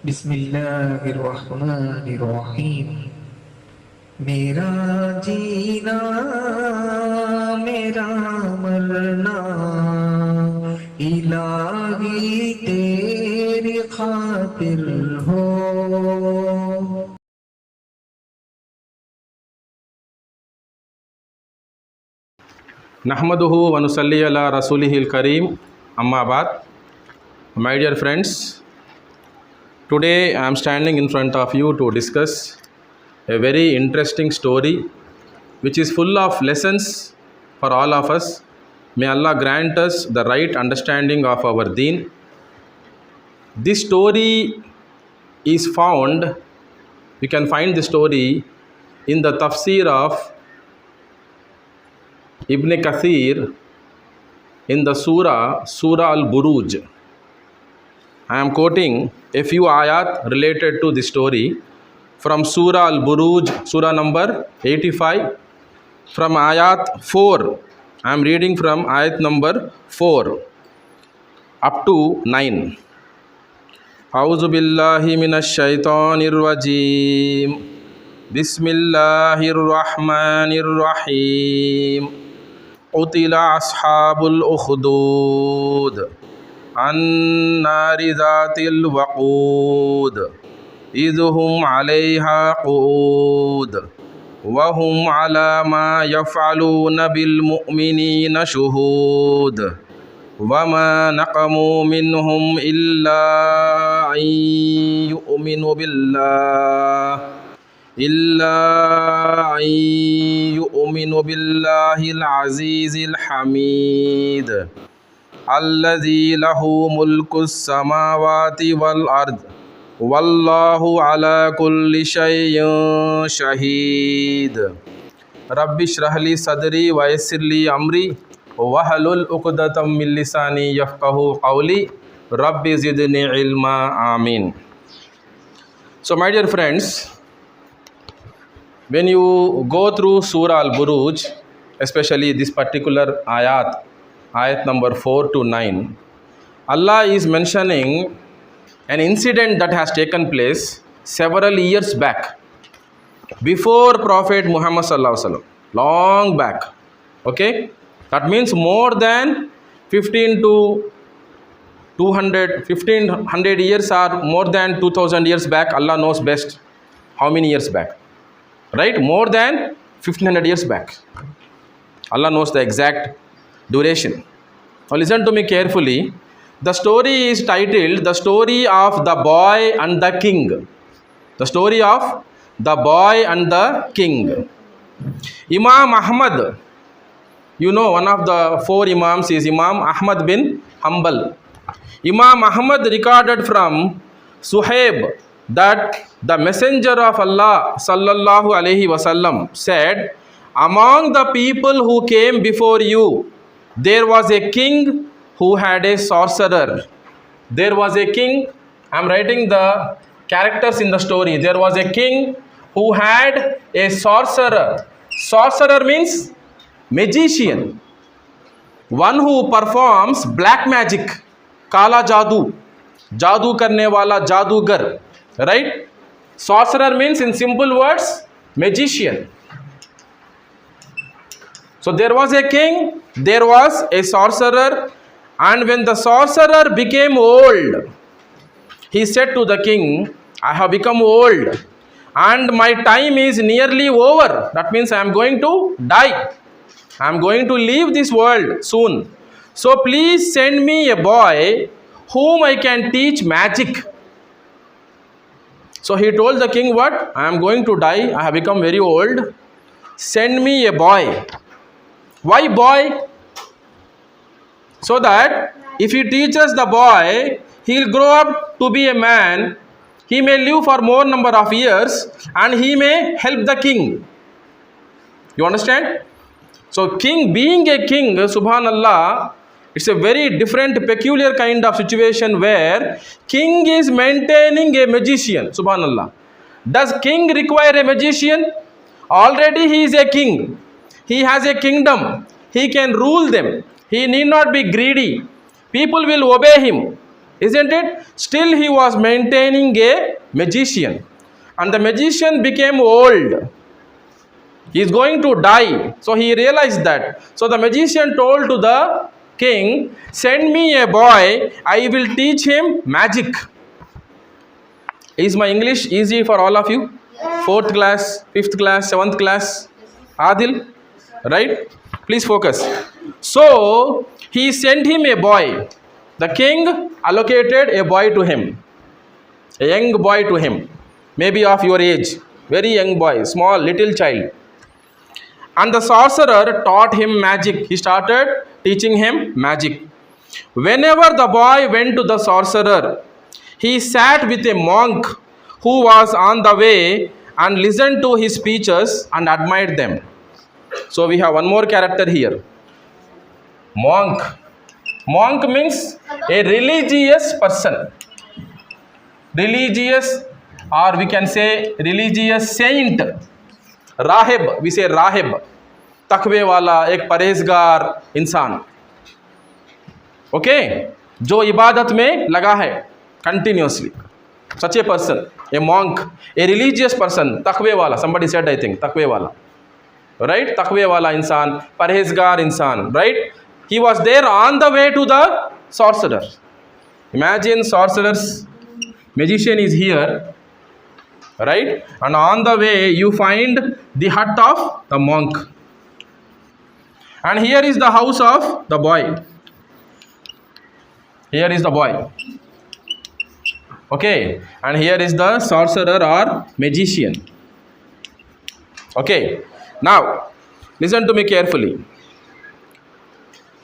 बिस्मिल्लाहिर्रहमानिर्रहीम। मेरा जीना मेरा मरना इलाही तेरी खातिर हो। 𝗪𝗲𝗀 وَنُصَلِّي عَلَى رَسُولِهِ الْكَرِيمِ أَمَّا بَعْدُ. My dear friends, today I am standing in front of you to discuss a very interesting story which is full of lessons for all of us. May Allah grant us the right understanding of our deen. This story is found, you can find the story in the tafsir of Ibn Kathir in the Surah Al-Buruj. I am quoting a few ayat related to this story from Surah Al-Buruj, Surah number 85, from ayat 4. I am reading from ayat number 4 up to 9. 𝗪𝗂𝗂𝗪𝗁𝗪 बिस्मिल्लाहिर्रहमानिर्रहीम। قتل أصحاب الأخدود النار ذات الوقود إذ هم عليها قعود وهم على ما يفعلون بالمؤمنين شهود وما نقموا منهم إلا أن يؤمنوا بالله العزيز الحميد الذي له ملك السماوات والأرض والله على كل شيء شهيد رب اشرح لي صدري ويسر لي أمري واحلل عقدة من لساني يفقهوا قولي رب زدني علما آمين. So my dear friends, when you go through Surah Al-Buruj, especially this particular ayat number 4 to 9, Allah is mentioning an incident that has taken place several years back, before Prophet Muhammad sallallahu alaihi wasallam, long back. Okay, that means more than 1500 years or more than 2000 years back. Allah knows best how many years back, right? More than 1500 years back. Allah knows the exact duration. Now listen to me carefully. The story is titled The Story of the Boy and the King. The story of the boy and the king. Imam Ahmad, you know, one of the four Imams is Imam Ahmad bin Hanbal. Imam Ahmad recorded from Suhaib that the Messenger of Allah sallallahu alaihi wasallam said, among the people who came before you, there was a king who had a sorcerer. There was a king, I am writing the characters in the story. There was a king who had a sorcerer. Sorcerer means magician, one who performs black magic, kala jadoo, jadoo karne wala jadugar, right? Sorcerer means, in simple words, magician. So there was a king, there was a sorcerer, and when the sorcerer became old, he said to the king, I have become old and my time is nearly over. That means I am going to die. I am going to leave this world soon. So please send me a boy whom I can teach magic. So he told the king, what? I am going to die. I have become very old. Send me a boy. Why boy? So that if he teaches the boy, he will grow up to be a man. He may live for more number of years and he may help the king. You understand? So king, being a king, subhanallah, it's a very different, peculiar kind of situation where king is maintaining a magician. Subhanallah. Does king require a magician? Already he is a king. He has a kingdom. He can rule them. He need not be greedy. People will obey him. isn't it? Still he was maintaining a magician, and the magician became old. He is going to die. So he realized that. So the magician told to the king, send me a boy, I will teach him magic. Is my English easy for all of you? 4th class, 5th class, 7th class? Adil? Right? Please focus. So he sent him a boy. The king allocated a boy to him. A young boy to him. Maybe of your age. Very young boy. Small, little child. And the sorcerer taught him magic. He started teaching him magic. Whenever the boy went to the sorcerer, he sat with a monk who was on the way and listened to his speeches and admired them. So we have one more character here. Monk. Monk means a religious person. Religious, or we can say religious saint. राहिब, we say राहिब, तकवे वाला, एक परहेजगार इंसान. Okay, जो इबादत में लगा है continuously. Such a person, a monk, a religious person, तकवे वाला. Somebody said, I think, तकवे वाला. Right? तकवे वाला इंसान, परहेजगार इंसान. Right? He was there on the way to the sorcerer. Imagine sorcerer's magician is here. Right? And on the way you find the hut of the monk. And here is the house of the boy. Here is the boy. Okay. And here is the sorcerer or magician. Okay. Now, listen to me carefully.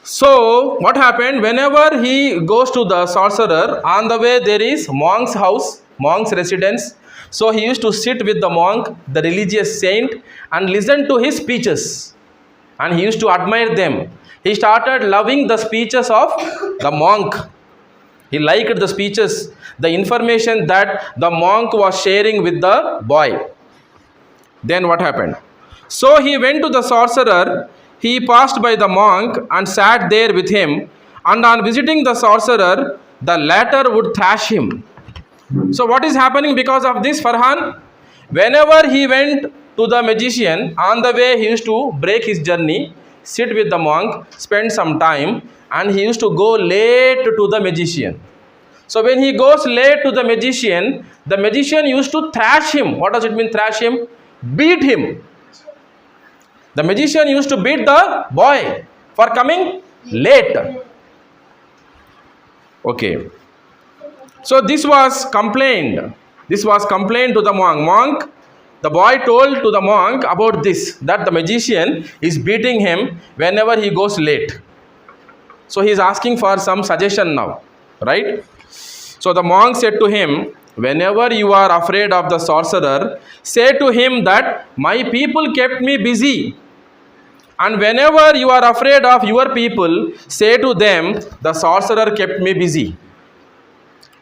So, what happened? Whenever he goes to the sorcerer, on the way there is monk's house, monk's residence. So he used to sit with the monk, the religious saint, and listen to his speeches. And he used to admire them. He started loving the speeches of the monk. He liked the speeches, the information that the monk was sharing with the boy. Then what happened? So he went to the sorcerer. He passed by the monk and sat there with him. And on visiting the sorcerer, the latter would thrash him. So what is happening because of this, Farhan? Whenever he went to the magician, on the way he used to break his journey, sit with the monk, spend some time, and he used to go late to the magician. So when he goes late to the magician used to thrash him. What does it mean, thrash him? Beat him. The magician used to beat the boy for coming late. Okay. So this was complained. This was complained to the monk. The boy told to the monk about this, that the magician is beating him whenever he goes late. So he is asking for some suggestion now, right? So the monk said to him, whenever you are afraid of the sorcerer, say to him that my people kept me busy. And whenever you are afraid of your people, say to them, the sorcerer kept me busy.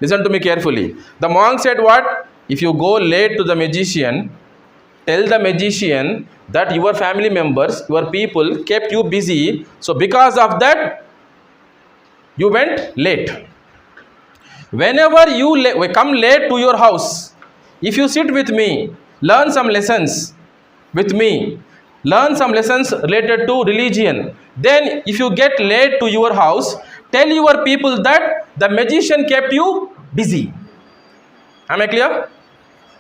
Listen to me carefully. The monk said what? If you go late to the magician, tell the magician that your family members, your people kept you busy. So because of that, you went late. Whenever you come late to your house, if you sit with me, learn some lessons with me, learn some lessons related to religion. Then if you get late to your house, tell your people that the magician kept you busy. Am I clear?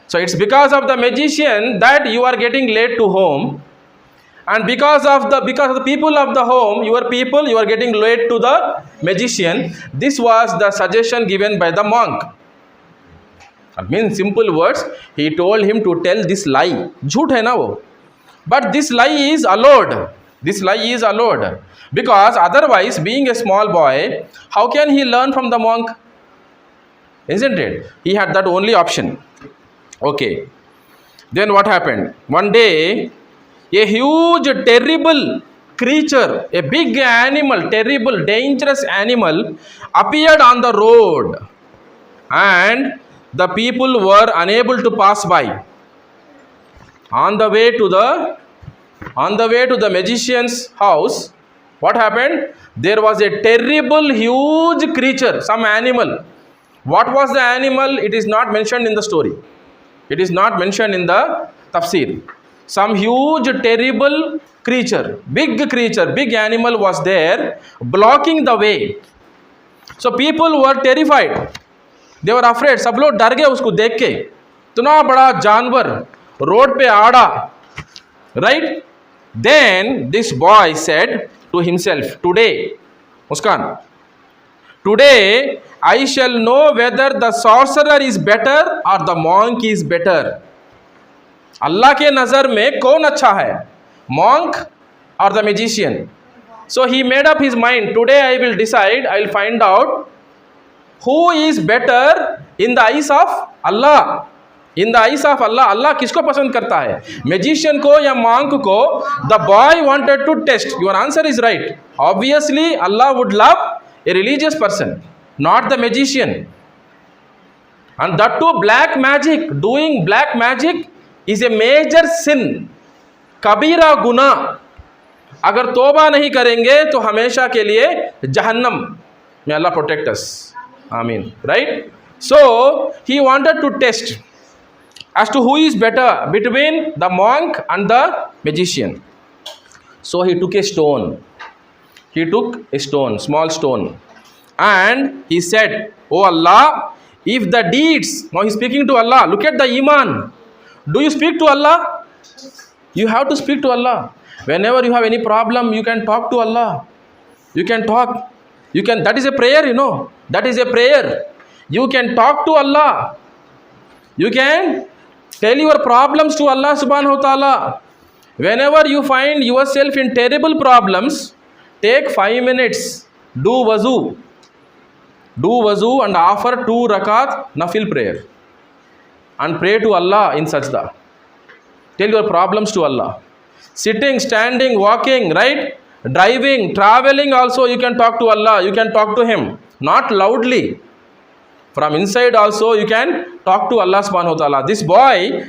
So it's because of the magician that you are getting late to home, and because of the people of the home, your people, you are getting late to the magician. This was the suggestion given by the monk. I mean, simple words, he told him to tell this lie. झूठ है ना वो. But this lie is allowed. This lie is allowed. Because otherwise, being a small boy, how can he learn from the monk? Isn't it? He had that only option. Okay. Then what happened? One day, a huge, terrible creature, a big animal, terrible, dangerous animal appeared on the road. And the people were unable to pass by. On the way to the magician's house, what happened? There was a terrible, huge creature, some animal, What was the animal? It is not mentioned in the story. It is not mentioned in the tafsir. Some huge, terrible creature, big animal was there, blocking the way. So people were terrified. They were afraid. सब लोग डर गए उसको देख के. इतना बड़ा जानवर रोड पे आड़ा. Right? Then this boy said to himself, today, Muskan, today I shall know whether the sorcerer is better or the monk is better. अल्लाह के नज़र में कौन अच्छा है, monk or the magician? So he made up his mind, today I will decide, I will find out who is better in the eyes of Allah. In the eyes of Allah, Allah किसको पसंद करता है, magician को या monk को? The boy wanted to test. Your answer is right. Obviously, Allah would love a religious person, not the magician. And that too, black magic. Doing black magic is a major sin, कबीरा गुना. अगर तोबा नहीं करेंगे तो हमेशा के लिए जहन्नम. May Allah protect us. Amen. Right? So he wanted to test as to who is better between the monk and the magician. So he took a stone. He took a stone, small stone, and he said, "Oh Allah, if the deeds," now he's speaking to Allah. Look at the iman. Do you speak to Allah? You have to speak to Allah. Whenever you have any problem, you can talk to Allah. You can talk. You can. That is a prayer, you know. That is a prayer. You can talk to Allah. You can tell your problems to Allah subhanahu wa ta'ala. Whenever you find yourself in terrible problems, take 5 minutes. Do wuzu. Do wuzu and offer 2 rakat nafil prayer. And pray to Allah in sajda. Tell your problems to Allah. Sitting, standing, walking, right? Driving, traveling also you can talk to Allah. You can talk to Him. Not loudly. From inside also you can talk to Allah subhanahu wa ta'ala. This boy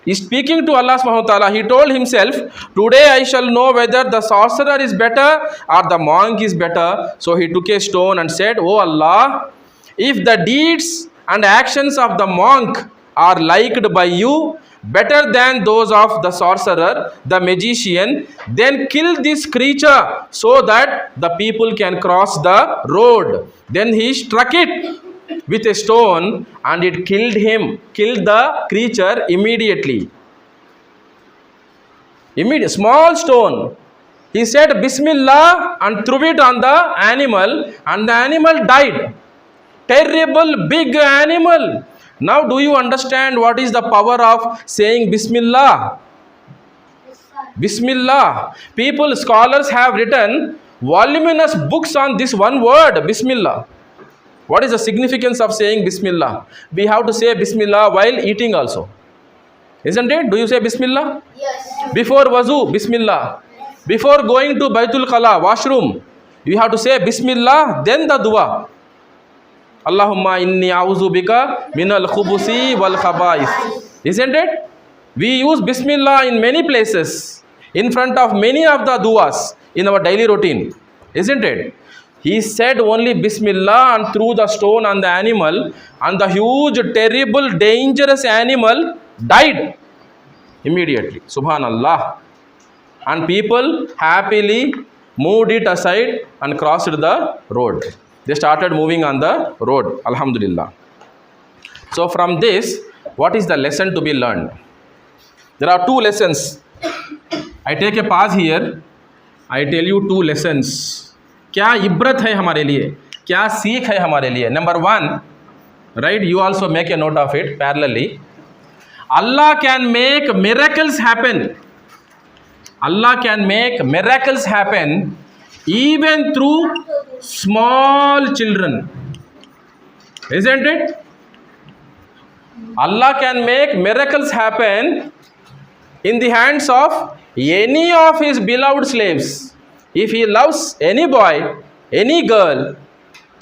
is speaking to Allah subhanahu wa ta'ala. He told himself, today I shall know whether the sorcerer is better or the monk is better. So he took a stone and said, "Oh Allah, if the deeds and actions of the monk are liked by you better than those of the sorcerer, the magician, then kill this creature so that the people can cross the road." Then he struck it with a stone and it killed the creature immediately. Small stone. He said Bismillah and threw it on the animal and the animal died. Terrible big animal. Now do you understand what is the power of saying Bismillah? Bismillah. People, scholars have written voluminous books on this one word, Bismillah. What is the significance of saying Bismillah? We have to say Bismillah while eating also. Isn't it? Do you say Bismillah? Yes. Before wuzu, Bismillah. Before going to Baytul Khala, washroom, you have to say Bismillah, then the dua. Allahumma inni 𝗬𝗂𝗍𝗂 𝗪𝗁𝗁𝗂. Isn't it? We use Bismillah in many places, in front of many of the duas in our daily routine. Isn't it? He said only Bismillah and threw the stone on the animal, and the huge, terrible, dangerous animal died immediately. Subhanallah. And people happily moved it aside and crossed the road. They started moving on the road. Alhamdulillah. So from this, what is the lesson to be learned? There are 2 lessons. I take a pause here. I tell you 2 lessons. क्या इब्रत है हमारे लिए, क्या सीख है हमारे लिए? Number 1, right? You also make a note of it parallelly. Allah can make miracles happen. Allah can make miracles happen even through small children. Isn't it? Allah can make miracles happen in the hands of any of His beloved slaves. If He loves any boy, any girl,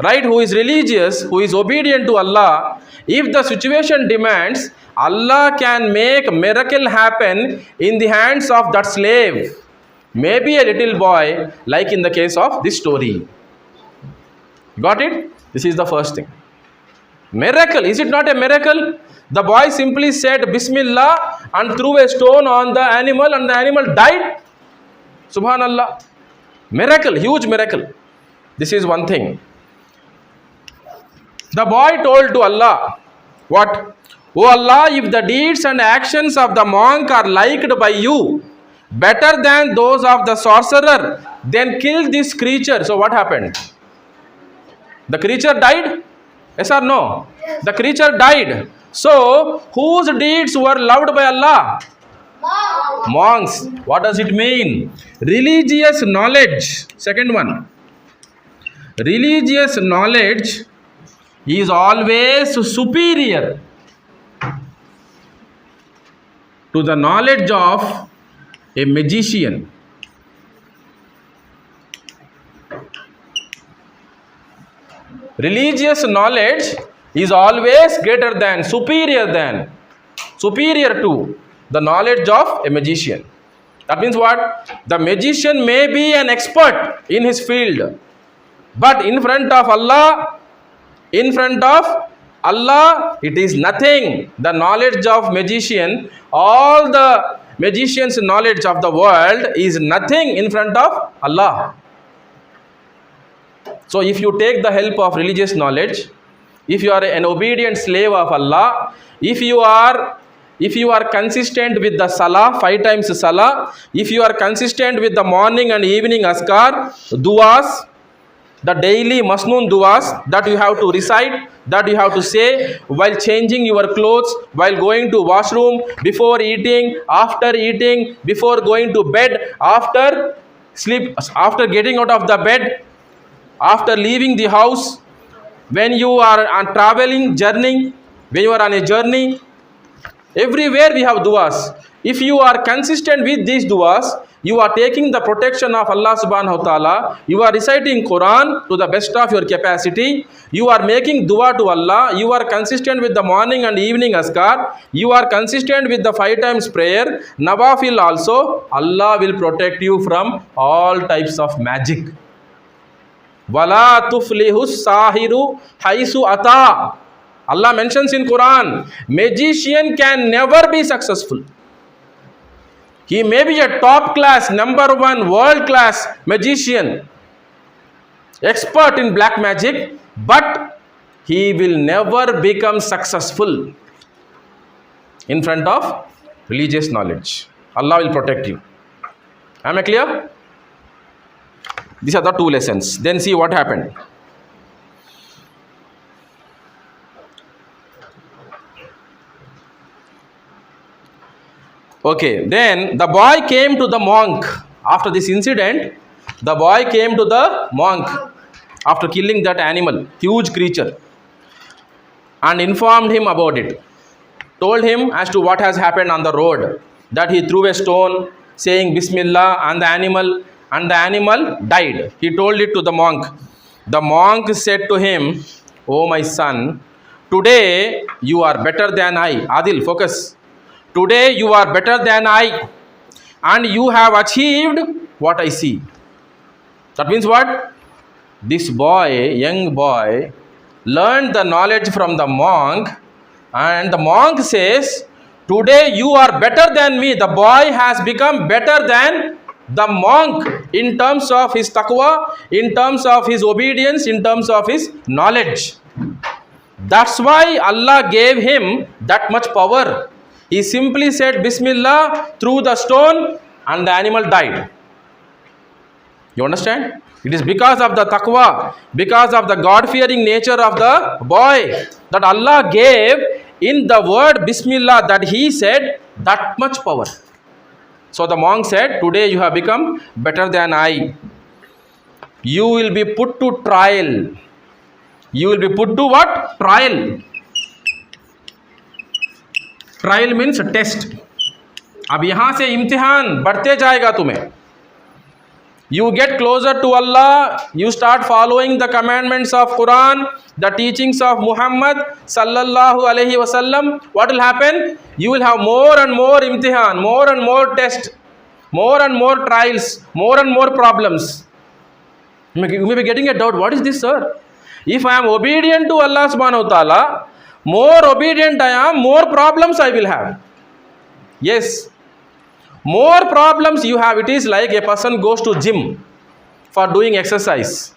right, who is religious, who is obedient to Allah, if the situation demands, Allah can make miracle happen in the hands of that slave. Maybe a little boy, like in the case of this story. Got it? This is the first thing. Miracle. Is it not a miracle? The boy simply said Bismillah and threw a stone on the animal and the animal died. Subhanallah. Miracle, huge miracle. This is one thing. The boy told to Allah, what? Oh Allah, if the deeds and actions of the monk are liked by you better than those of the sorcerer, then kill this creature. So what happened? The creature died? Yes or no? The creature died. So whose deeds were loved by Allah? Monks. What does it mean? Religious knowledge. Second one. Religious knowledge is always superior to the knowledge of a magician. Religious knowledge is always greater than, superior to the knowledge of a magician. That means what? The magician may be an expert in his field, but in front of Allah, it is nothing. The knowledge of magician, all the magician's knowledge of the world is nothing in front of Allah. So if you take the help of religious knowledge, if you are an obedient slave of Allah, if you are consistent with the salah, 5 times salah, if you are consistent with the morning and evening askar, duas, the daily masnoon duas that you have to recite, that you have to say while changing your clothes, while going to washroom, before eating, after eating, before going to bed, after sleep, after getting out of the bed, after leaving the house, when you are on traveling, journeying, when you are on a journey, everywhere we have duas. If you are consistent with these duas, you are taking the protection of Allah subhanahu wa ta'ala, you are reciting Quran to the best of your capacity, you are making dua to Allah, you are consistent with the morning and evening askar, you are consistent with the 5 times prayer, nawafil also, Allah will protect you from all types of magic. 𝗬𝗂𝗂𝗂𝗪 haythu ata. Allah mentions in Quran, magician can never be successful. He may be a top class, number 1, world class magician, expert in black magic, but he will never become successful in front of religious knowledge. Allah will protect you. Am I clear? These are the 2 lessons. Then see what happened. Okay, then the boy came to the monk. After this incident, the boy came to the monk after killing that animal, huge creature, and informed him about it. Told him as to what has happened on the road, that he threw a stone saying Bismillah and the animal died. He told it to the monk. The monk said to him, "Oh my son, today you are better than I." Adil, focus. Today you are better than I, and you have achieved what I see. That means what? This boy, young boy, learned the knowledge from the monk, and the monk says, today you are better than me. The boy has become better than the monk in terms of his taqwa, in terms of his obedience, in terms of his knowledge. That's why Allah gave him that much power. He simply said Bismillah, threw the stone, and the animal died. You understand? It is because of the taqwa, because of the God-fearing nature of the boy, that Allah gave in the word Bismillah, that he said, that much power. So the monk said, today you have become better than I. You will be put to trial. You will be put to what? Trial. Trial means test. अब यहाँ से इम्तिहान बढ़ते जाएगा तुम्हें. You get closer to Allah, you start following the commandments of Quran, the teachings of Muhammad sallallahu alaihi wasallam. What will happen? You will have more and more imtihan, more and more tests, more and more trials, more and more problems. You may be getting a doubt, what is this, sir? If I am obedient to Allah subhanahu wa ta'ala, more obedient I am, more problems I will have. Yes, more problems you have. It is like a person goes to gym for doing exercise.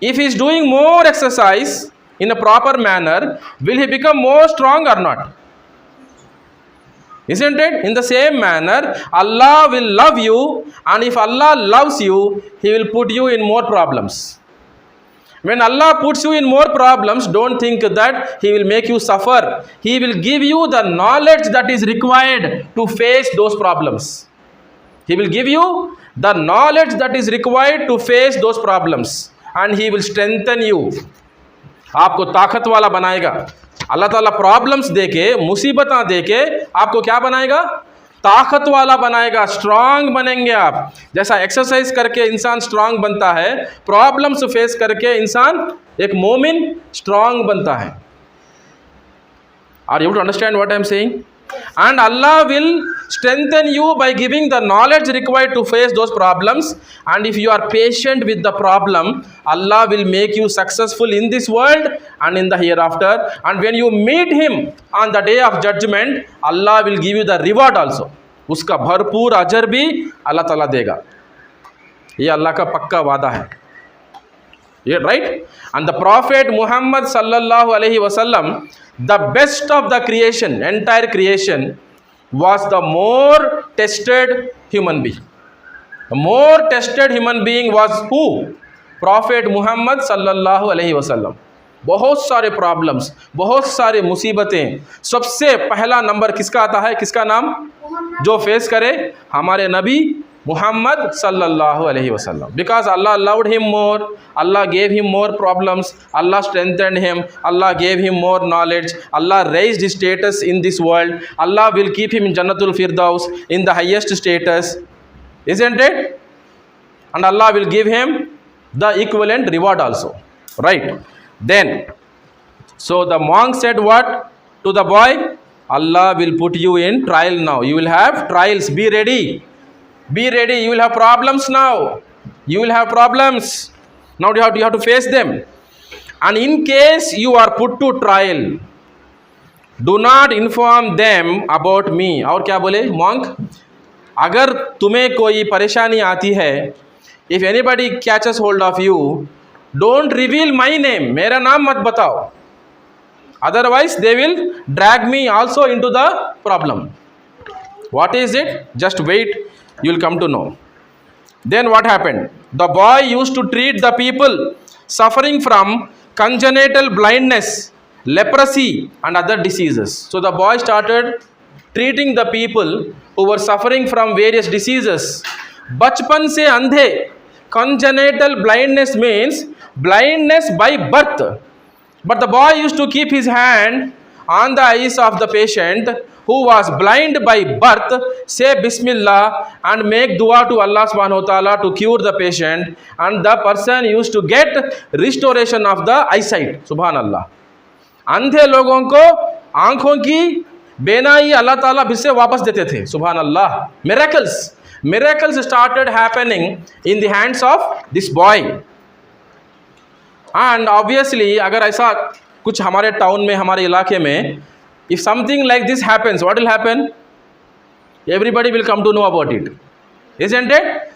If he is doing more exercise in a proper manner, will he become more strong or not? Isn't it? In the same manner, Allah will love you, and if Allah loves you, He will put you in more problems. When Allah puts you in more problems, don't think that He will make you suffer. He will give you the knowledge that is required to face those problems. He will give you the knowledge that is required to face those problems, and He will strengthen you. आपको ताकत वाला बनाएगा. अल्लाह ताला problems देके, मुसीबतें देके आपको क्या बनाएगा? ताकत वाला बनाएगा, स्ट्रांग बनेंगे आप. जैसा एक्सरसाइज करके इंसान स्ट्रांग बनता है, प्रॉब्लम्स फेस करके इंसान एक मोमिन स्ट्रांग बनता है. Are you able to understand what I am saying? And Allah will strengthen you by giving the knowledge required to face those problems. And if you are patient with the problem, Allah will make you successful in this world and in the hereafter. And when you meet Him on the day of judgment, Allah will give you the reward also. उसका भरपूर अजर भी अल्लाह ताला देगा. ये अल्लाह का पक्का वादा है. Yeah, right? And the Prophet Muhammad sallallahu alaihi wasallam, the best of the creation, entire creation, was the more tested human being. The more tested human being was who? Prophet Muhammad sallallahu alaihi wasallam. बहुत सारे problems, बहुत सारे मुसीबतें, सबसे पहला number किसका आता है? किसका नाम जो फेस करे? हमारे नबी Muhammad sallallahu alaihi wasallam. Because Allah loved him more, Allah gave him more problems, Allah strengthened him, Allah gave him more knowledge, Allah raised his status in this world, Allah will keep him in Jannatul Firdaus, in the highest status, isn't it? And Allah will give him the equivalent reward also, right? Then, so the monk said what to the boy? Allah will put you in trial now. You will have trials, be ready. Be ready, you will have problems now. You will have problems. Now you have to face them. And in case you are put to trial, do not inform them about me. और क्या बोले monk? अगर तुम्हें कोई परेशानी आती है, if anybody catches hold of you, don't reveal my name. मेरा नाम मत बताओ. Otherwise they will drag me also into the problem. What is it? Just wait. You will come to know. Then what happened? The boy used to treat the people suffering from congenital blindness, leprosy and other diseases. So the boy started treating the people who were suffering from various diseases. बचपन से अंधे. Congenital blindness means blindness by birth. But the boy used to keep his hand on the eyes of the patient who was blind by birth, say Bismillah and make dua to Allah subhanahu wa ta'ala to cure the patient, and the person used to get restoration of the eyesight. Subhanallah. अंधे लोगों को आंखों की बेनाई अल्लाह ताला फिर से वापस देते थे. Subhanallah. Miracles started happening in the hands of this boy. And obviously अगर ऐसा कुछ हमारे टाउन में, हमारे इलाके में, if something like this happens, what will happen? Everybody will come to know about it, isn't it?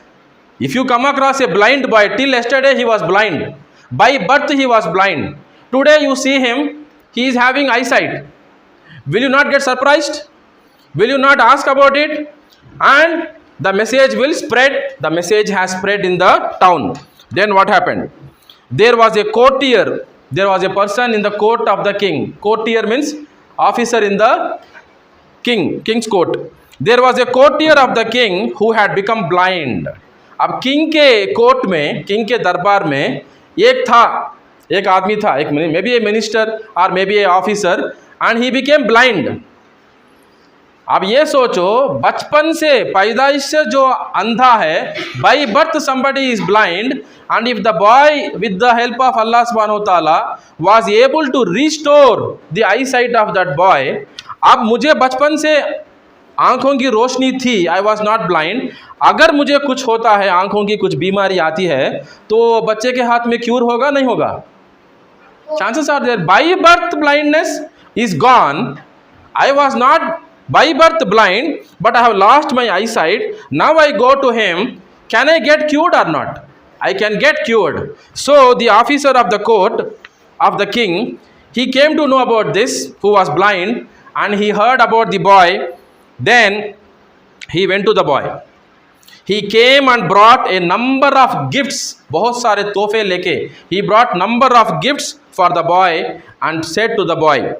If you come across a blind boy, till yesterday he was blind, by birth he was blind, today you see him, he is having eyesight, will you not get surprised? Will you not ask about it? And the message will spread. The message has spread in the town. Then what happened? There was a courtier, there was a person in the court of the king. Courtier means officer in the king's court. There was a courtier of the king who had become blind. अब king के court में, king के दरबार में एक आदमी था, एक मे बी ए मिनिस्टर और may be A officer, and he became blind. अब ये सोचो, बचपन से, पैदाइश से जो अंधा है, by birth somebody is blind, and if the boy with the help of Allah subhanahu wa ta'ala was able to restore the eyesight of that boy, अब मुझे बचपन से आँखों की रोशनी थी, I was not blind, अगर मुझे कुछ होता है, आँखों की कुछ बीमारी आती है, तो बच्चे के हाथ में क्यूर होगा नहीं होगा? Chances are there. By birth blindness is gone. I was not by birth blind, but I have lost my eyesight. Now I go to him. Can I get cured or not? I can get cured. So the officer of the court of the king, he came to know about this, who was blind, and he heard about the boy. Then he went to the boy. He came and brought a number of gifts. बहुत सारे तोहफे लेके. He brought number of gifts for the boy and said to the boy,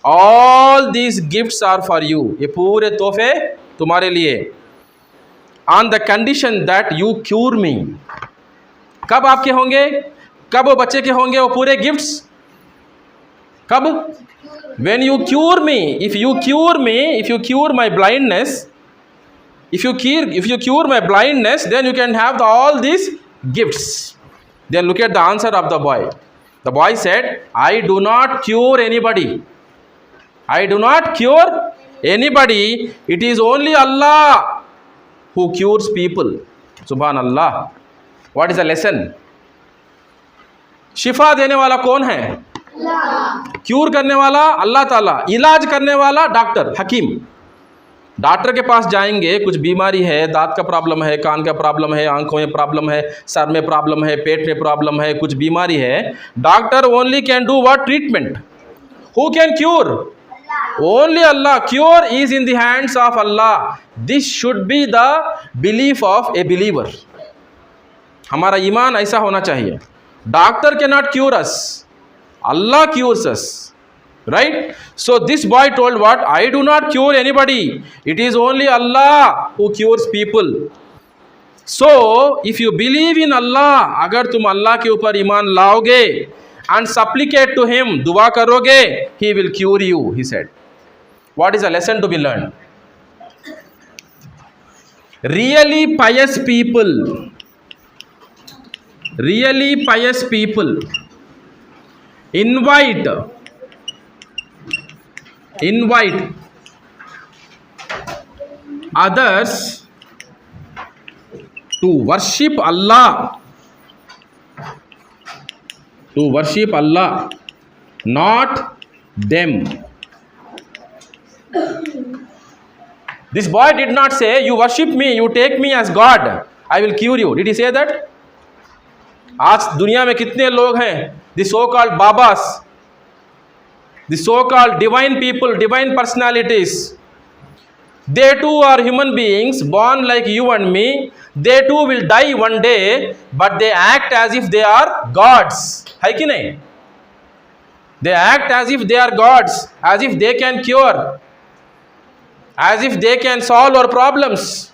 all these gifts are for you. ये पूरे तोहफे तुम्हारे लिए. On the condition that you cure me. कब आपके होंगे? कब वो बच्चे के होंगे वो पूरे गिफ्ट्स? कब? When you cure me. If you cure me, if you cure my blindness, if you cure my blindness, then you can have all these gifts. Then look at the answer of the boy. The boy said, I do not cure anybody. I do not cure anybody. It is only Allah who cures people. Subhanallah. What is the lesson? शिफा देने वाला कौन है? Cure करने वाला अल्लाह ताला. इलाज करने वाला डॉक्टर, हकीम. डॉक्टर के पास जाएंगे, कुछ बीमारी है, दांत का प्रॉब्लम है, कान का प्रॉब्लम है, आंखों में प्रॉब्लम है, सर में प्रॉब्लम है, पेट में प्रॉब्लम है, कुछ बीमारी है. Doctor only can do what? Treatment. Who can cure? Only Allah. Cure is in the hands of Allah. This should be the belief of a believer. हमारा ईमान ऐसा होना चाहिए. Doctor cannot cure us. Allah cures us. Right? So this boy told what? I do not cure anybody. It is only Allah who cures people. So if you believe in Allah, अगर तुम अल्लाह के ऊपर ईमान लाओगे and supplicate to him, दुआ करोगे, he will cure you, he said. What is a lesson to be learned? Really pious people invite others to worship Allah, not them. This boy did not say, you worship me, you take me as God, I will cure you. Did he say that? आज दुनिया में कितने लोग हैं, the so called babas, the so called divine people, divine personalities. They too are human beings born like you and me. They too will die one day, but they act as if they are gods. है कि नहीं? They act as if they are gods, as if they can cure, as if they can solve our problems.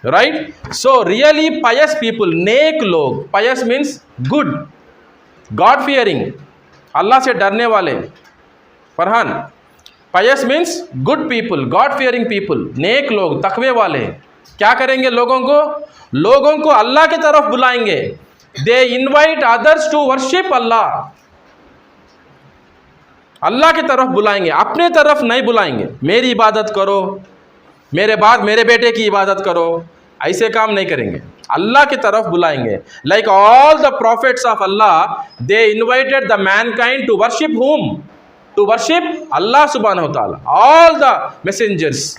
Right? So really pious people, नेक लोग. Pious means good, God fearing, अल्लाह से डरने वाले. Farhan, pious means good people, God fearing people. नेक लोग, तकवे वाले. क्या करेंगे लोगों को अल्लाह की तरफ बुलाएंगे. They invite others to worship Allah. अल्लाह की तरफ बुलाएंगे, अपने तरफ नहीं बुलाएंगे. मेरी इबादत करो, मेरे बाद मेरे बेटे की इबादत करो, ऐसे काम नहीं करेंगे. अल्लाह की तरफ बुलाएंगे. Like all the prophets of Allah, they invited the mankind to worship whom? To worship Allah subhanahu wa ta'ala. All the messengers.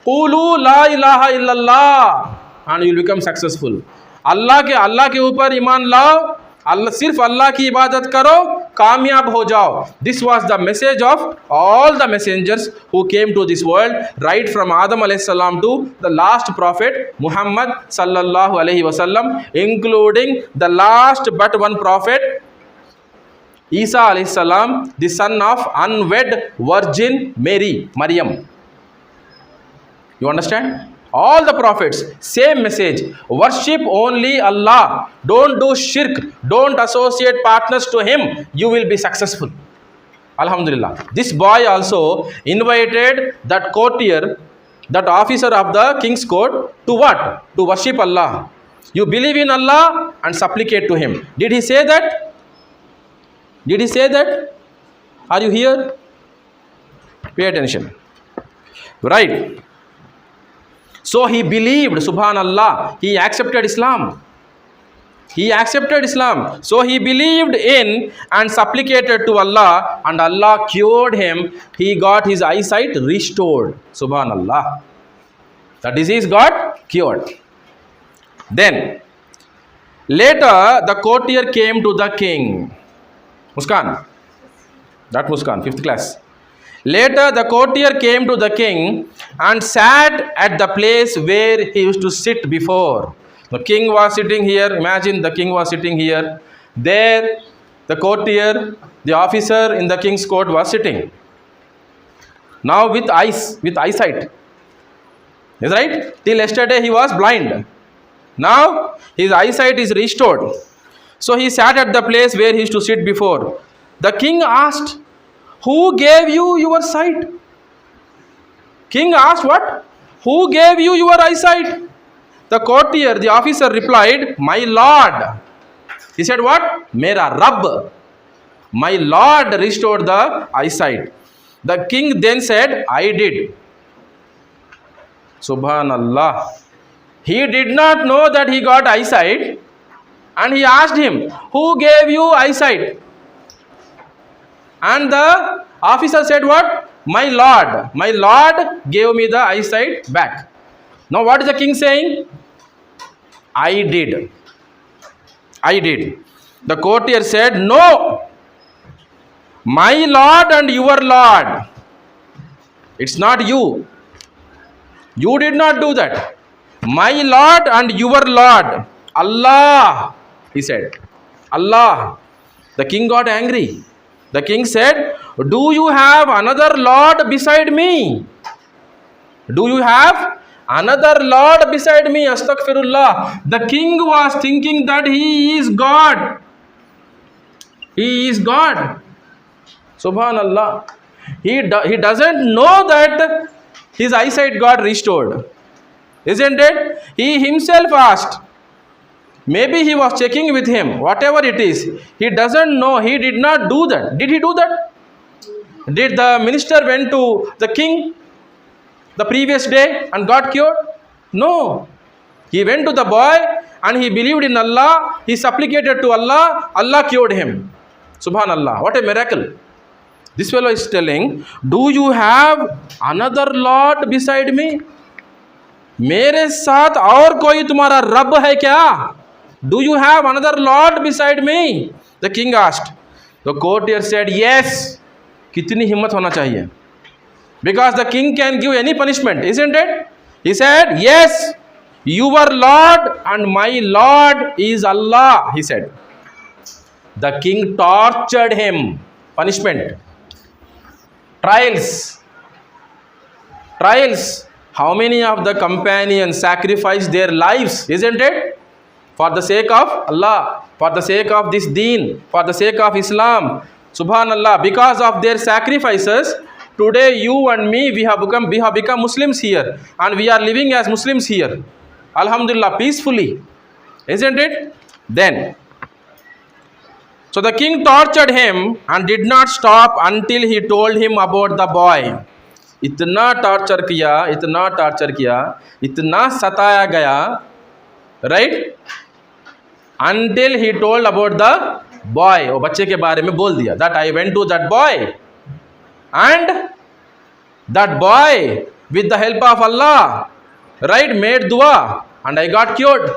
Qulu la ilaha illallah and you will become successful. अल्लाह के ऊपर ईमान लाओ, सिर्फ अल्लाह की इबादत करो, कामयाब हो जाओ. This was the message of all the messengers who came to this world, right from Adam alayhi salam to the last prophet Muhammad sallallahu alayhi wasallam, including the last but one prophet Isa alayhi salam, the son of unwed virgin Mary, Maryam. You understand? All the prophets, same message. Worship only Allah. Don't do shirk. Don't associate partners to him. You will be successful. Alhamdulillah. This boy also invited that courtier, that officer of the king's court, to what? To worship Allah. You believe in Allah and supplicate to him. Did he say that? Did he say that? Are you here? Pay attention. Right. So he believed, subhanallah, he accepted Islam. He accepted Islam. So he believed in and supplicated to Allah, and Allah cured him. He got his eyesight restored. Subhanallah. The disease got cured. Then, later the courtier came to the king. Muskan. That Muskan, 5th class. Later the courtier came to the king and sat at the place where he used to sit before. The king was sitting here. Imagine the king was sitting here. There, the courtier, the officer in the king's court was sitting. Now with eyesight. Is right? Till yesterday he was blind. Now his eyesight is restored. So he sat at the place where he used to sit before. The king asked, "Who gave you your sight?" King asked what? Who gave you your eyesight? The courtier, the officer replied, "My lord." He said what? "Mera Rabb." My lord restored the eyesight. The king then said, "I did." Subhanallah. He did not know that he got eyesight, and he asked him, "Who gave you eyesight?" And the officer said what? "My lord. My lord gave me the eyesight back." Now what is the king saying? "I did. I did." The courtier said, "No. My lord and your lord. It's not you. You did not do that. My lord and your lord. Allah," he said. Allah. The king got angry. The king said, "Do you have another lord beside me? Do you have another lord beside me?" Astaghfirullah. The king was thinking that he is God. He is God. Subhanallah. He doesn't know that his eyesight got restored. Isn't it? He himself asked. Maybe he was checking with him. Whatever it is. He doesn't know. He did not do that. Did he do that? Did the minister went to the king the previous day and got cured? No. He went to the boy and he believed in Allah. He supplicated to Allah. Allah cured him. Subhanallah. What a miracle. This fellow is telling, "Do you have another Lord beside me? मेरे साथ और कोई तुम्हारा रब है क्या? Do you have another Lord beside me?" The king asked. The courtier said, "Yes." कितनी हिम्मत होना चाहिए? Because the king can give any punishment, isn't it? He said, "Yes, your Lord and my Lord is Allah," he said. The king tortured him. Punishment. Trials. How many of the companions sacrificed their lives, isn't it? For the sake of Allah, for the sake of this deen, for the sake of Islam. Subhanallah. Because of their sacrifices, today you and me, we have become Muslims here, and we are living as Muslims here. Alhamdulillah, peacefully. Isn't it? Then, so the king tortured him and did not stop until he told him about the boy. इतना torture किया, इतना सताया गया, right? Until he told about the boy. वो बच्चे के बारे में बोल दिया. That I went to that boy, and that boy with the help of Allah, right, made dua and I got cured.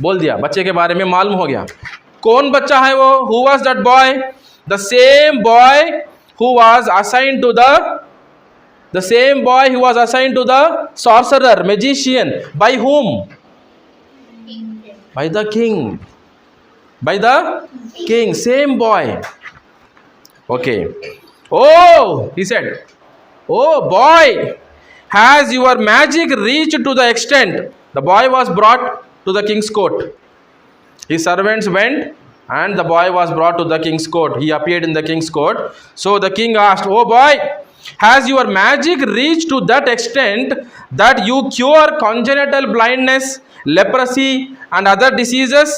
बोल दिया. बच्चे के बारे में मालूम हो गया. कौन बच्चा है वो? Who was that boy? The same boy who was assigned to the sorcerer, magician. By whom? By the king. By the king. Same boy. Okay. Oh, he said, "Oh boy, has your magic reached to the extent?" The boy was brought to the king's court. His servants went and the boy was brought to the king's court. He appeared in the king's court. So the king asked, "Oh boy, has your magic reached to that extent that you cure congenital blindness, leprosy and other diseases?"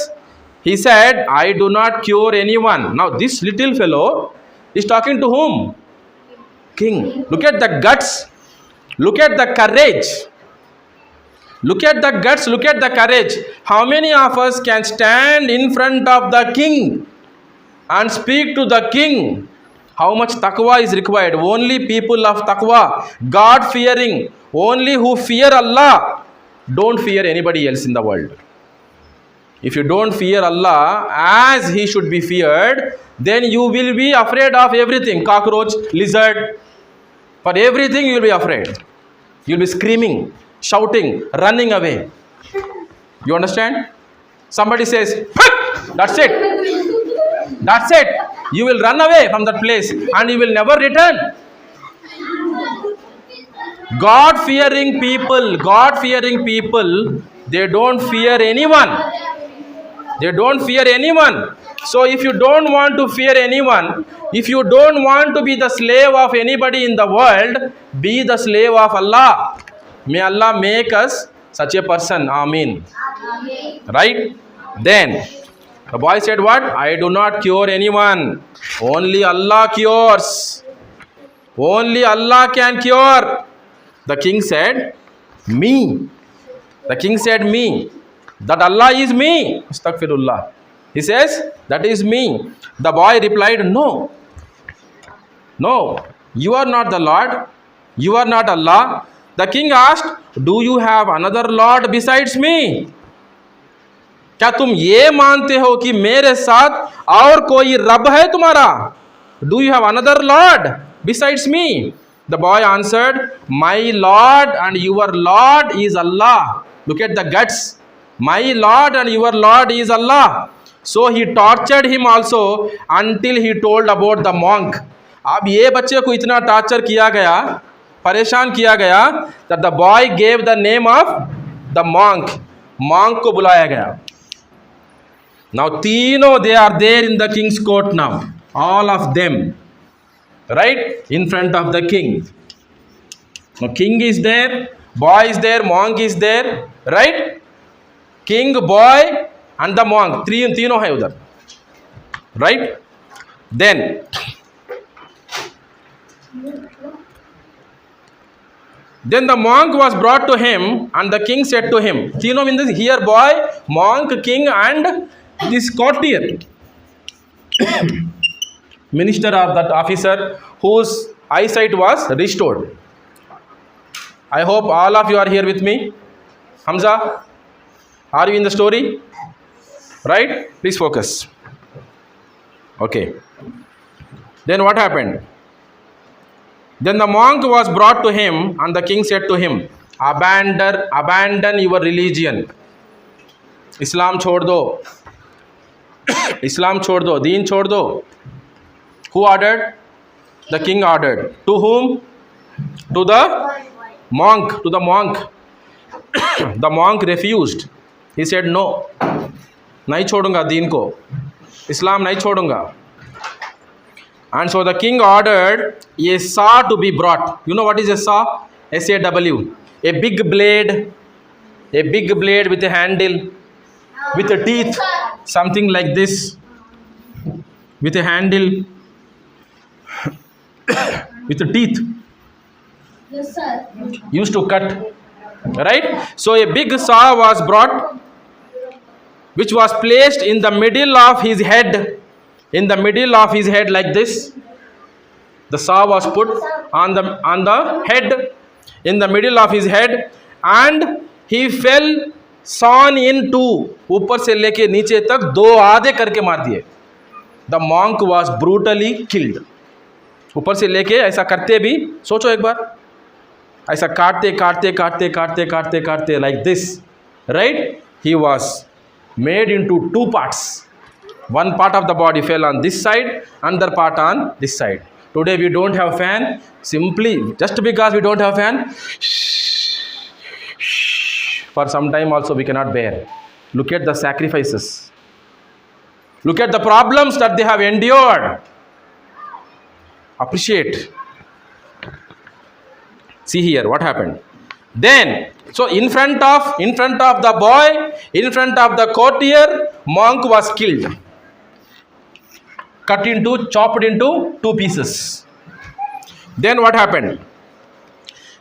He said, "I do not cure anyone." Now this little fellow is talking to whom? King. Look at the guts. Look at the courage. Look at the guts, look at the courage. How many of us can stand in front of the king and speak to the king? How much taqwa is required? Only people of taqwa, God fearing, only who fear Allah, don't fear anybody else in the world. If you don't fear Allah as He should be feared, then you will be afraid of everything. Cockroach, lizard, for everything you will be afraid. You will be screaming, shouting, running away. You understand? Somebody says, that's it. That's it. You will run away from that place and you will never return. God-fearing people, they don't fear anyone. They don't fear anyone. So if you don't want to fear anyone, if you don't want to be the slave of anybody in the world, be the slave of Allah. May Allah make us such a person. Ameen. Right? Then the boy said what? I do not cure anyone. Only Allah cures. Only Allah can cure. The king said, me. The king said, me. That Allah is me. Astaghfirullah. He says, that is me. The boy replied, no. No, you are not the Lord. You are not Allah. The king asked, do you have another Lord besides me? क्या तुम ये मानते हो कि मेरे साथ और कोई रब है तुम्हारा? Do you have another Lord besides me? The boy answered, my Lord and your Lord is Allah. Look at the guts. My Lord and your Lord is Allah. So he tortured him also until he told about the monk. अब ये बच्चे को इतना torture किया गया, परेशान किया गया, that the boy gave the name of the monk. Monk को बुलाया गया. Now तीनों they are there in the king's court now. All of them, right, in front of the king. Now king is there, boy is there, monk is there, right? King, boy and the monk. तीनों है उधर, right? Then the monk was brought to him and the king said to him, तीनों means here boy, monk, king and this courtier, minister of that officer whose eyesight was restored. I hope all of you are here with me. Hamza, are you in the story? Right? Please focus. Okay. Then what happened? Then the monk was brought to him and the king said to him, abandon your religion. Islam छोड़ दो. Islam छोड़ दो. Deen छोड़ दो. Who ordered? The king ordered. To whom? To the monk. To the monk. The monk refused. He said no. नहीं छोड़ूंगा दीन को. Islam नहीं छोड़ूंगा. And so the king ordered a saw to be brought. You know what is a saw? SAW. A big blade with a handle, with a teeth, something like this, with a handle, with a teeth. Yes, sir. Used to cut, right? So a big saw was brought, which was placed in the middle of his head. In the middle of his head like this. The saw was put on the head, in the middle of his head, and he fell sawn in two. ऊपर से लेके नीचे तक दो आधे करके मार दिए. The monk was brutally killed. ऊपर से लेके ऐसा करते भी, सोचो एक बार, ऐसा काटते like this, right? He was made into two parts. One part of the body fell on this side, another part on this side. Today we don't have fan. Simply, just because we don't have fan, for some time also we cannot bear. Look at the sacrifices. Look at the problems that they have endured. Appreciate. See here what happened. Then, so in front of the boy, in front of the courtier, monk was killed. Chopped into two pieces. Then what happened?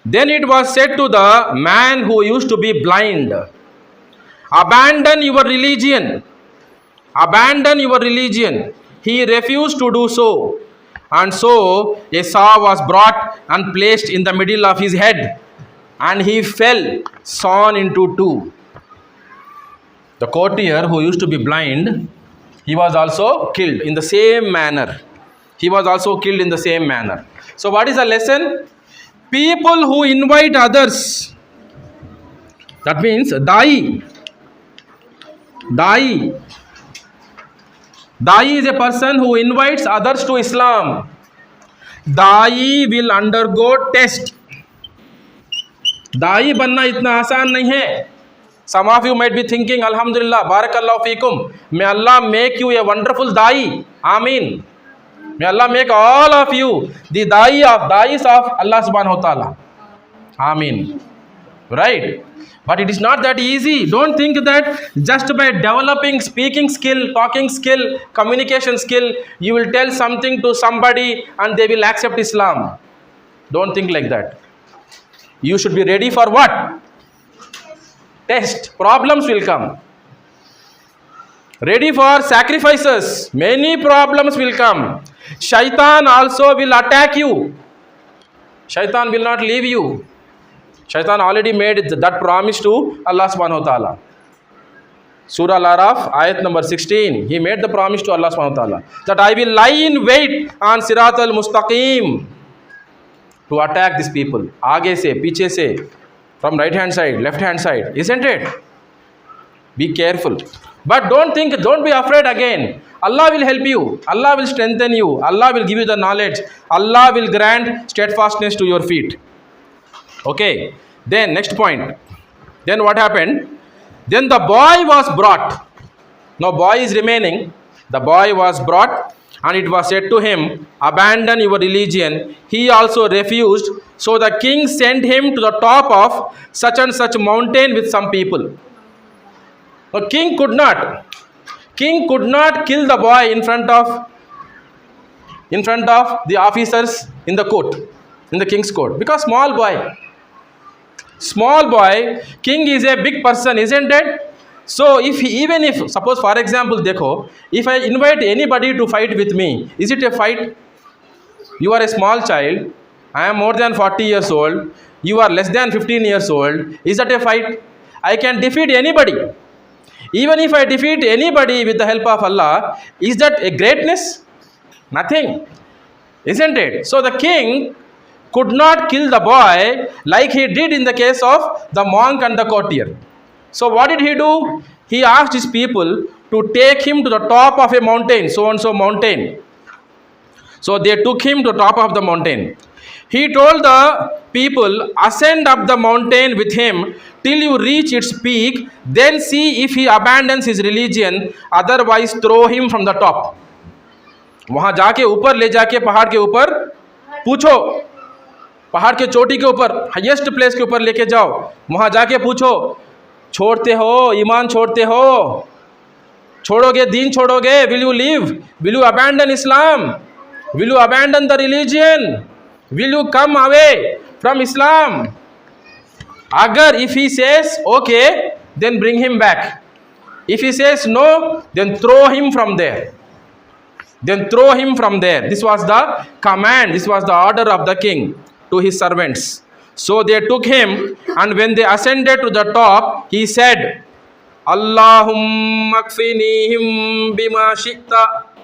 Then it was said to the man who used to be blind, abandon your religion. Abandon your religion. He refused to do so. And so a saw was brought and placed in the middle of his head, and he fell, sawn into two. The courtier who used to be blind, he was also killed in the same manner. He was also killed in the same manner. So what is the lesson? People who invite others, that means 𝗂𝗍. 𝗂𝗍 is a person who invites others to Islam. 𝗂𝗍 will undergo test. 𝗂𝗍 बनना इतना आसान नहीं है. Some of you might be thinking, Alhamdulillah, Barakallahu Feekum, may Allah make you a wonderful 𝗂𝗍. Ameen. May Allah make all of you the 𝗂𝗍s of Allah subhanahu wa ta'ala. Ameen. Right? But it is not that easy. Don't think that just by developing speaking skill, talking skill, communication skill, you will tell something to somebody and they will accept Islam. Don't think like that. You should be ready for what? Test. Problems will come. Ready for sacrifices. Many problems will come. Shaitan also will attack you. Shaitan will not leave you. Shaitan already made that promise to Allah subhanahu wa ta'ala. Surah Al-Araf, ayat number 16. He made the promise to Allah subhanahu wa ta'ala that I will lie in wait on 𝗪𝗁𝗪 to attack these people. Aage se, piche se, from right hand side, left hand side. Isn't it? Be careful. But don't be afraid again. Allah will help you. Allah will strengthen you. Allah will give you the knowledge. Allah will grant steadfastness to your feet. Okay. Then next point. Then what happened? Then the boy was brought. Now boy is remaining. The boy was brought, and it was said to him, abandon your religion. He also refused. So the king sent him to the top of such and such mountain with some people. The king could not kill the boy in front of the officers in the court, in the king's court, because small boy, king is a big person, isn't it? So even if suppose for example, dekho, if I invite anybody to fight with me, is it a fight? You are a small child, I am more than 40 years old, you are less than 15 years old, is that a fight? I can defeat anybody. Even if I defeat anybody with the help of Allah, is that a greatness? Nothing. Isn't it? So the king could not kill the boy like he did in the case of the monk and the courtier. So what did he do? He asked his people to take him to the top of a mountain, so and so mountain. So they took him to the top of the mountain. He told the people, ascend up the mountain with him till you reach its peak, then see if he abandons his religion, otherwise throw him from the top. वहाँ जाके ऊपर ले जाके पहाड़ के ऊपर पूछो, पहाड़ के चोटी के ऊपर, हाईएस्ट प्लेस के ऊपर लेके जाओ, वहाँ जाके पूछो, छोड़ते हो, ईमान छोड़ते हो, छोड़ोगे, दीन छोड़ोगे, will you leave? Will you abandon Islam? Will you abandon the religion? Will you come away from Islam? Agar if he says okay, then bring him back. If he says no, then throw him from there. This was the command, this was the order of the king to his servants. So they took him, and when they ascended to the top, he said, 𝗪𝗁𝗪𝗀𝗻 𝗪𝗁𝗪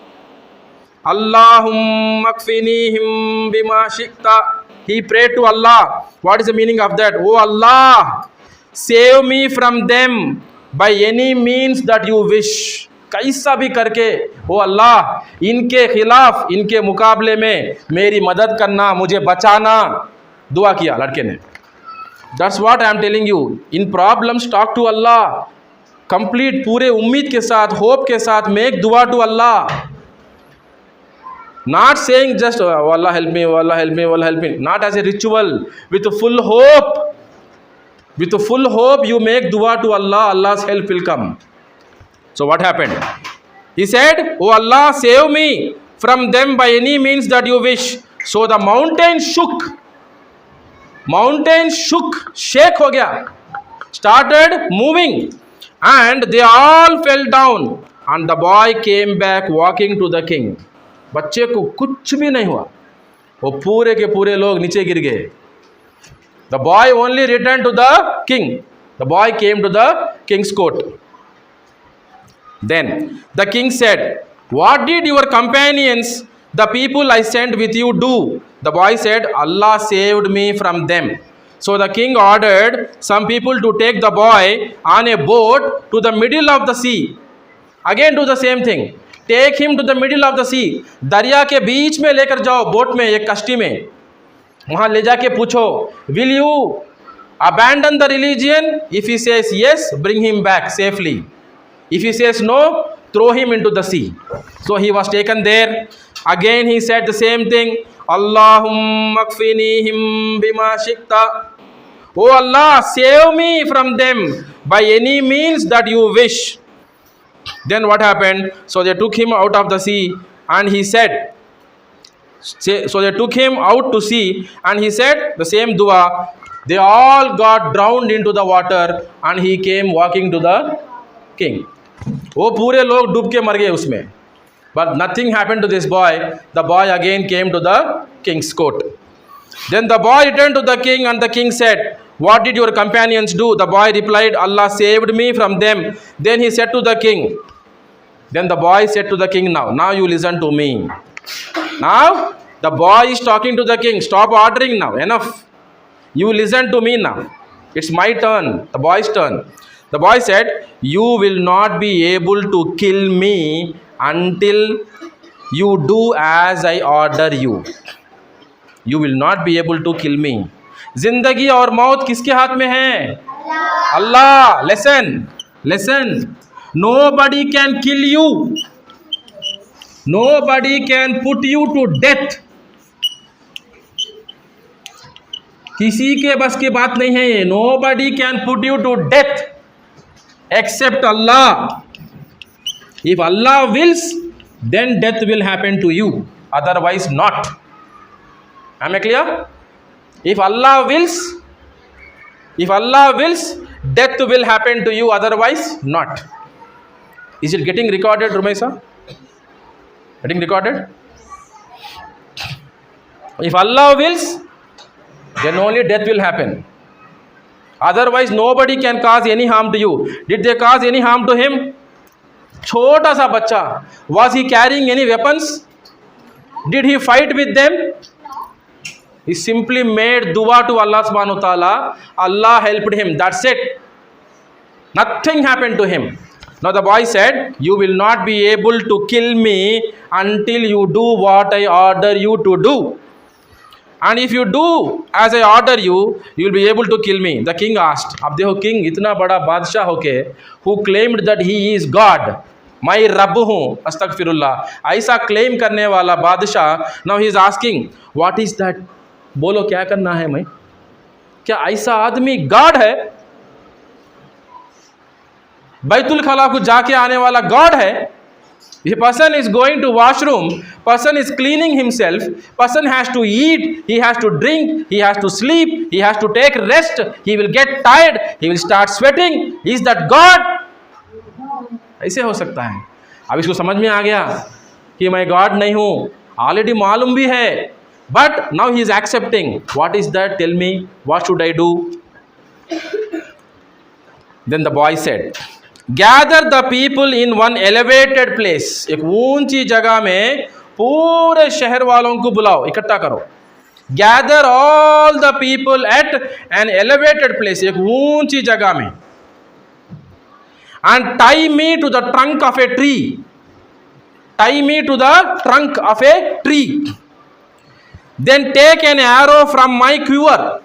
𝗪𝗁𝗪𝗀𝗻. He prayed to Allah. What is the meaning of that? Oh Allah, save me from them by any means that you wish. कैसा भी करके, ओ अल्लाह, इनके खिलाफ, इनके मुकाबले में मेरी मदद करना, मुझे बचाना. दुआ किया लड़के ने. That's what I am telling you. In problems, talk to Allah. Complete, पूरे उम्मीद के साथ, hope के साथ, make dua to Allah. Not saying just, oh Allah help me, oh Allah help me, oh Allah help me. Not as a ritual. With full hope. With full hope, you make dua to Allah. Allah's help will come. So what happened? He said, oh Allah, save me from them by any means that you wish. So the mountain shook. Mountain shook, shake हो गया, started moving, and they all fell down. And the boy came back walking to the king. बच्चे को कुछ भी नहीं हुआ, वो पूरे के पूरे लोग नीचे गिर गए. The boy only returned to the king. The boy came to the king's court. Then the king said, "What did your companions, the people I sent with you, do?" The boy said, "Allah saved me from them." So the king ordered some people to take the boy on a boat to the middle of the sea. Again do the same thing. Take him to the middle of the sea. दरिया के बीच में लेकर जाओ, boat में, एक कश्ती में. वहाँ ले जाके पूछो, "Will you abandon the religion?" If he says yes, bring him back safely. If he says no, throw him into the sea. So he was taken there. Again he said the same thing. Allahumma 𝗪𝗂𝗵 bima shi'ta. Oh Allah, save me from them by any means that you wish. Then what happened? So they took him out of the sea, and he said, so they took him out to sea, and he said the same dua. They all got drowned into the water, and he came walking to the king. वो पूरे लोग डूब के मर गए उसमें. But nothing happened to this boy. The boy again came to the king's court. Then the boy returned to the king, and the king said, "What did your companions do?" The boy replied, "Allah saved me from them." Then he said to the king, then the boy said to the king, now you listen to me. Now the boy is talking to the king. Stop ordering now, enough. You listen to me now. It's my turn, the boy's turn. The boy said, "You will not be able to kill me until you do as I order you." You will not be able to kill me. जिंदगी और मौत किसके हाथ में है? अल्लाह. Listen. Nobody can kill you. Nobody can put you to death. किसी के बस की बात नहीं है ये. Nobody can put you to death except Allah. If Allah wills, then death will happen to you. Otherwise not. Am I clear? If Allah wills, death will happen to you. Otherwise not. Is it getting recorded, Rumaisa? Getting recorded? If Allah wills, then only death will happen. Otherwise nobody can cause any harm to you. Did they cause any harm to him? छोटा सा बच्चा. Was he carrying any weapons? Did he fight with them? He simply made dua to Allah subhanahu wa ta'ala. Allah helped him. That's it. Nothing happened to him. Now the boy said, "You will not be able to kill me until you do what I order you to do. And if you do as I order you, you will be able to kill me." The king asked. अब देखो king इतना बड़ा बादशाह होके, who claimed that he is God, मैं रब हूँ, अस्तगफिरुल्लाह, ऐसा क्लेम करने वाला बादशाह. Now he is asking, what is that? बोलो क्या करना है? मैं क्या ऐसा आदमी गॉड है? बैतुल खला को जाके आने वाला गॉड है? A person is going to washroom, person is cleaning himself, person has to eat, he has to drink, he has to sleep, he has to take rest, he will get tired, he will start sweating. Is that God? ऐसे हो सकता है. अब इसको समझ में आ गया कि मैं गॉड नहीं हूँ, ऑलरेडी मालूम भी है, but now he is accepting. What is that? Tell me, what should I do? Then the boy said, "Gather the people in one elevated place." एक ऊंची जगह में पूरे शहर वालों को बुलाओ, इकट्ठा करो. Gather all the people at an elevated place, एक ऊंची जगह में. And tie me to the trunk of a tree. Tie me to the trunk of a tree. Then take an arrow from my quiver.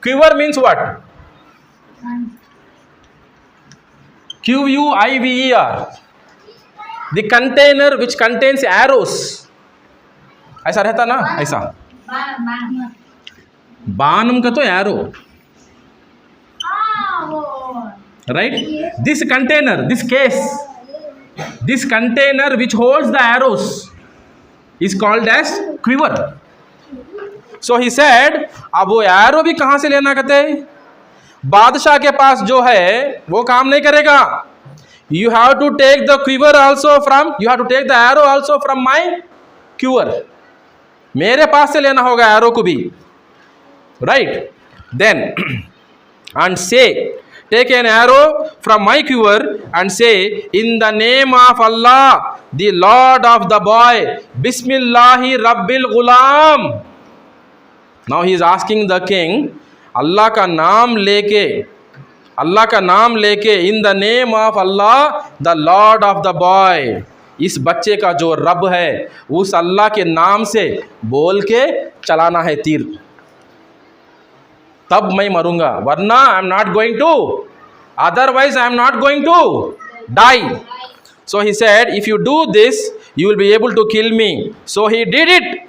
Quiver means what? 𝗪𝗂𝗵𝗴. The container which contains arrows. ऐसा रहता ना, ऐसा. बानम का तो arrow. Right? This container, this case, this container which holds the arrows is called as quiver. So he said, अब वो arrow भी कहाँ से लेना कहते हैं? बादशाह के पास जो है वो काम नहीं करेगा. You have to take the quiver also from, you have to take the arrow also from my quiver. मेरे पास से लेना होगा एरो को भी. Right? Then and say, take an arrow from my quiver and say, in the name of Allah, the Lord of the boy, 𝗬𝗂𝗵𝗴. Now he is asking the king, अल्लाह का नाम लेके, in the name of Allah, the Lord of the boy. इस बच्चे का जो रब है उस अल्लाह के नाम से बोल के चलाना है तीर, तब मैं मरूंगा, वरना I am not going to, otherwise I am not going to die. So he said, if you do this, you will be able to kill me. So he did it.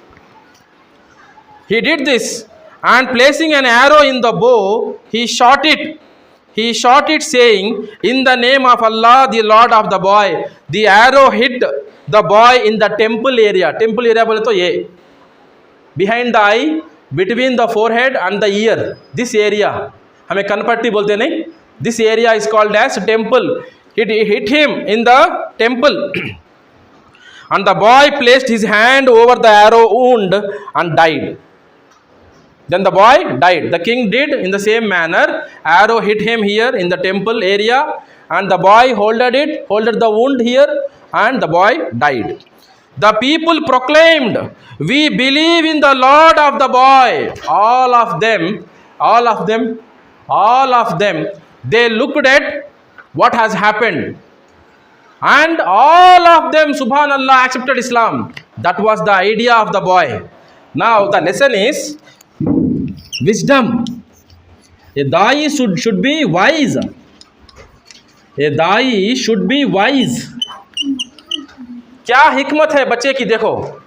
He did this, and placing an arrow in the bow, he shot it. He shot it, saying, in the name of Allah, the Lord of the boy. The arrow hit the boy in the temple area. Temple area बोले तो ये behind the eye, between the forehead and the ear. This area हमें कनपट्टी बोलते नहीं. This area is called as temple. It hit him in the temple. And the boy placed his hand over the arrow wound and died. Then the boy died. The king did in the same manner. Arrow hit him here in the temple area, and the boy holded the wound here, and the boy died. The people proclaimed, we believe in the Lord of the boy. All of them, they looked at what has happened, and all of them, subhanallah, accepted Islam. That was the idea of the boy. Now the lesson is wisdom. A da'i should be wise. A da'i should be wise. क्या हिकमत है बच्चे की देखो.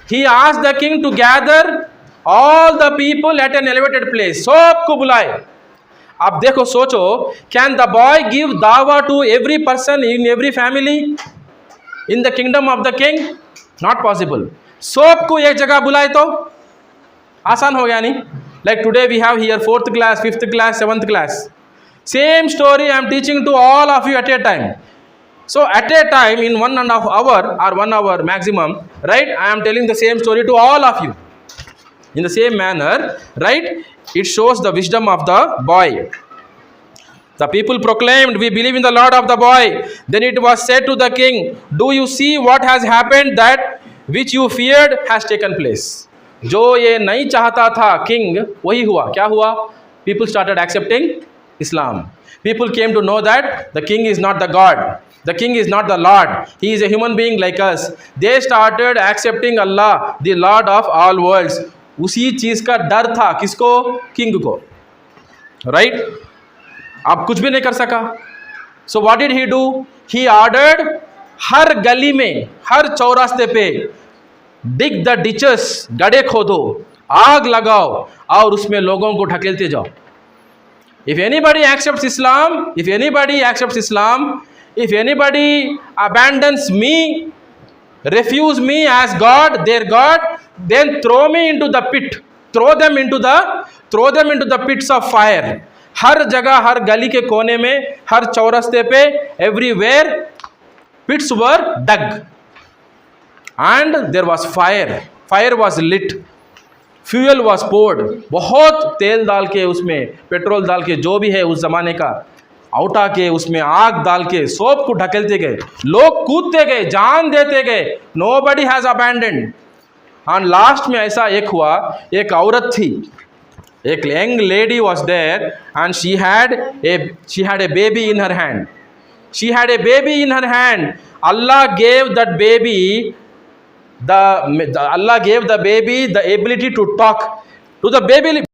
He asked the king to gather all the people at an elevated place. सबको बुलाए. अब देखो सोचो, can the boy give dawa to every person in every family in the kingdom of the king? Not possible. सबको एक जगह बुलाए तो आसान हो गया नहीं. Like today we have here 4th class, 5th class, 7th class. Same story I am teaching to all of you at a time. So at a time, in 1.5 hour or 1 hour maximum, right, I am telling the same story to all of you. In the same manner, right, it shows the wisdom of the boy. The people proclaimed, we believe in the Lord of the boy. Then it was said to the king, do you see what has happened? That which you feared has taken place. जो ये नहीं चाहता था king, वही हुआ. क्या हुआ? People started accepting Islam. People came to know that the king is not the God. The king is not the Lord. He is a human being like us. They started accepting Allah, the Lord of all worlds. उसी चीज़ का डर था किसको? King को. Right? अब कुछ भी नहीं कर सका. So what did he do? He ordered हर गली में, हर चौरास्ते पे dig the ditches, गड्ढे खोदो, आग लगाओ और उसमें लोगों को ढकेलते जाओ. If anybody accepts Islam, if anybody abandons me, refuse me as God, their God, then throw me into the pit. Throw them into the pits of fire. हर जगह, हर गली के कोने में, हर चौरस्ते पे, everywhere pits were dug. And there was fire. Fire was lit. Fuel was poured. बहुत तेल डाल के उसमें, पेट्रोल डाल के, जो भी है उस ज़माने का, उठा के उसमें आग डाल के सब को ढकेलते गए. लोग कूदते गए, जान देते गए. Nobody has abandoned. And last में ऐसा एक हुआ, एक औरत थी, एक young lady was there, and she had a baby in her hand. She had a baby in her hand. Allah gave that baby Allah gave the baby the ability to talk to the baby.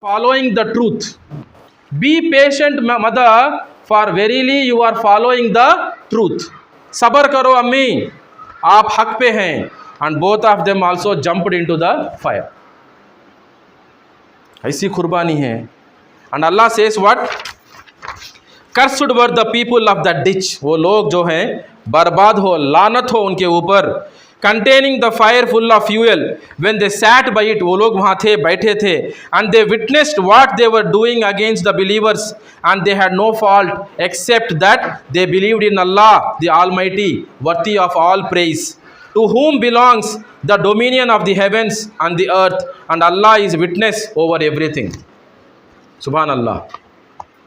Following the truth. Be patient, mother, for verily you are following the truth. Sabr karo ammi, aap haq pe hain. And both of them also jumped into the fire. ऐसी कुर्बानी है. And Allah says what? cursed were the people of that ditch, वो लोग जो हैं बर्बाद हो, लानत हो उनके ऊपर. Containing the fire full of fuel, when they sat by it, वो लोग वहाँ थे, बैठे थे. And they witnessed what they were doing against the believers, and they had no fault except that they believed in Allah, the Almighty, worthy of all praise, to whom belongs the dominion of the heavens and the earth, and Allah is witness over everything. Subhanallah.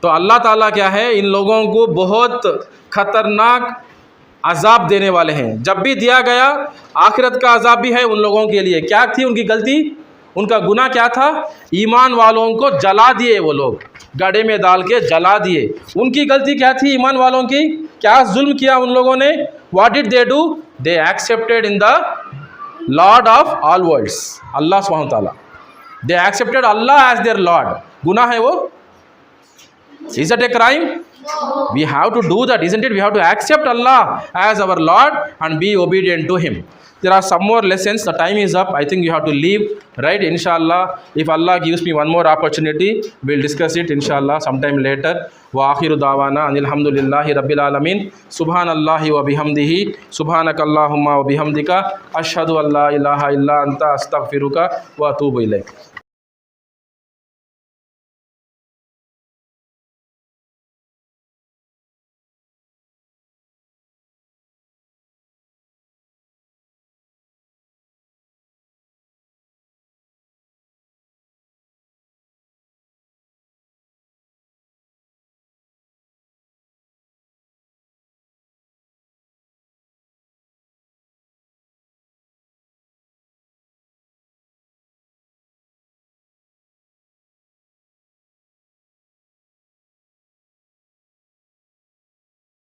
तो अल्लाह ताला क्या है, इन लोगों को बहुत खतरनाक अजाब देने वाले हैं. जब भी दिया गया, आखिरत का अजाब भी है उन लोगों के लिए. क्या थी उनकी गलती, उनका गुनाह क्या था? ईमान वालों को जला दिए, वो लोग गड्ढे में डाल के जला दिए. उनकी गलती क्या थी ईमान वालों की? क्या जुल्म किया उन लोगों ने? What did they do? They accepted in the lord of all worlds, अल्लाह सुब्हानहू व तआला. दे एक्सेप्टेड अल्लाह एज देयर लॉर्ड. गुनाह है वो? Is that a crime? No. We have to do that, isn't it? We have to accept Allah as our Lord and be obedient to Him. There are some more lessons. The time is up. I think you have to leave, right? Inshallah, if Allah gives me one more opportunity, we'll discuss it inshallah sometime later. Wa akhiru da'wana anil hamdulillahi rabbil alamin. Subhanallahi wa bihamdihi. Subhanakallahumma wa bihamdika. Ashhadu an la ilaha illa anta astaghfiruka wa atubu ilaik.